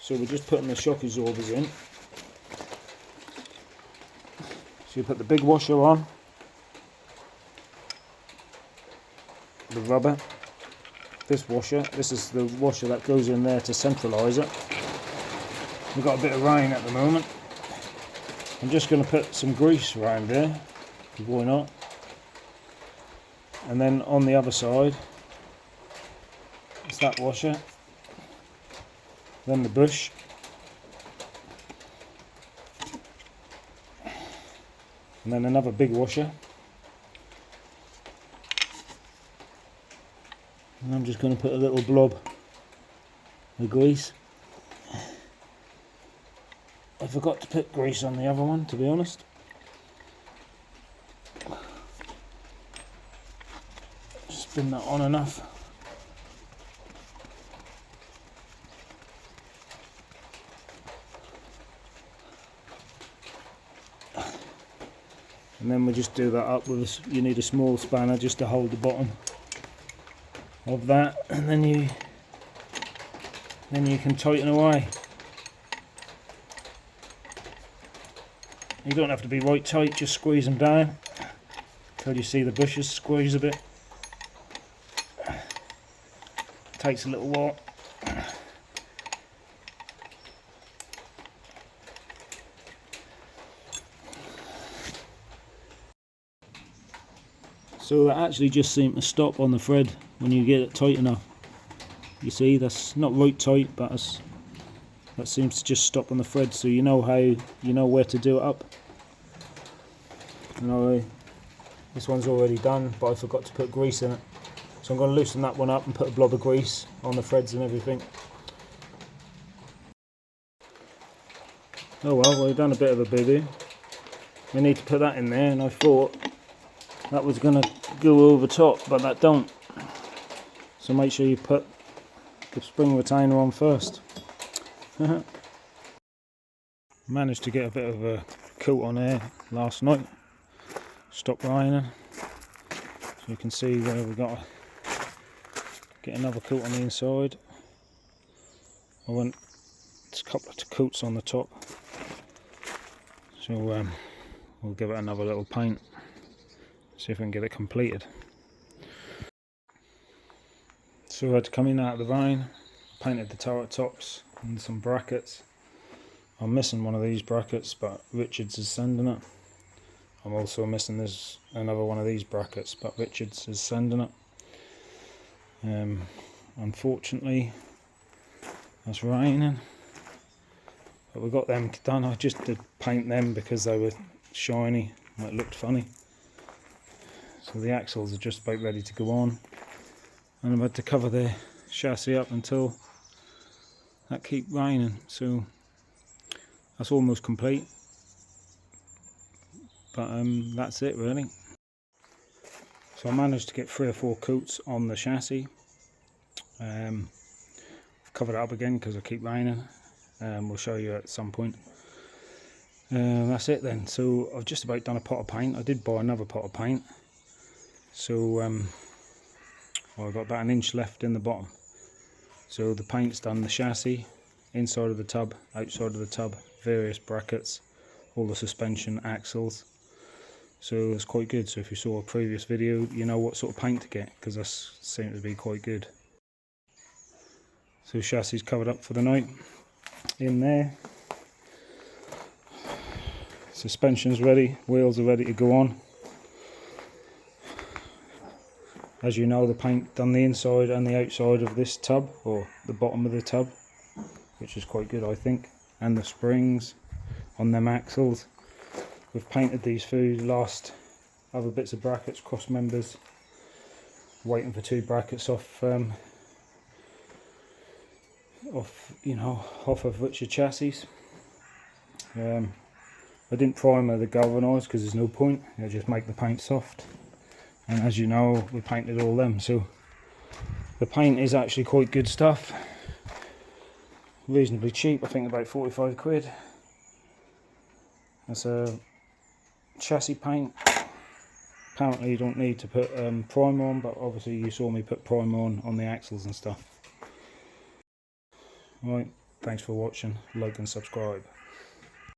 So we're just putting the shock absorbers in. So you put the big washer on, the rubber, this washer, this is the washer that goes in there to centralise it. We've got a bit of rain at the moment. I'm just going to put some grease around there, why not? And then on the other side, it's that washer, then the bush, and then another big washer. And I'm just going to put a little blob of grease. I forgot to put grease on the other one, to be honest. Spin that on enough. And then we just do that up with, you need a small spanner just to hold the bottom of that, and then you can tighten away. You don't have to be right tight, just squeeze them down until you see the bushes squeeze a bit. Takes a little while. So that actually just seemed to stop on the thread when you get it tight enough. You see, that's not right tight, but that seems to just stop on the thread, so you know where to do it up. This one's already done, but I forgot to put grease in it. So I'm going to loosen that one up and put a blob of grease on the threads and everything. Oh well, we've done a bit of a boo-boo. We need to put that in there, and I thought that was going to go over top, but that don't. So make sure you put the spring retainer on first. Managed to get a bit of a coat on there last night. Stopped raining. So you can see where we've got to get another coat on the inside. I want a couple of coats on the top. So we'll give it another little paint. See if we can get it completed. So I had to come in out of the rain, painted the turret tops and some brackets. I'm missing one of these brackets, but Richards is sending it. I'm also missing another one of these brackets, but Richards is sending it. Unfortunately, it's raining, but we got them done. I just did paint them because they were shiny and it looked funny. So the axles are just about ready to go on, and I've had to cover the chassis up until that keep raining. So that's almost complete, but that's it really. So I managed to get 3 or 4 coats on the chassis. I've covered it up again because I keep raining. We'll show you at some point. That's it then. So I've just about done a pot of paint. I did buy another pot of paint. So I've got about 1 inch left in the bottom. So the paint's done, the chassis, inside of the tub, outside of the tub, various brackets, all the suspension, axles. So it's quite good. So if you saw a previous video, you know what sort of paint to get, because that seems to be quite good. So chassis is covered up for the night in there. Suspension's ready, wheels are ready to go on. As you know, the paint done the inside and the outside of this tub, or the bottom of the tub, which is quite good I think, and the springs on them axles. We've painted these few last other bits of brackets, cross members, waiting for 2 brackets off of Richard chassis. I didn't primer the galvanised because there's no point, I just make the paint soft. And as you know, we painted all them, so the paint is actually quite good stuff. Reasonably cheap, I think about 45 quid. That's a chassis paint. Apparently you don't need to put primer on, but obviously you saw me put primer on the axles and stuff. Right, Thanks for watching, like and subscribe.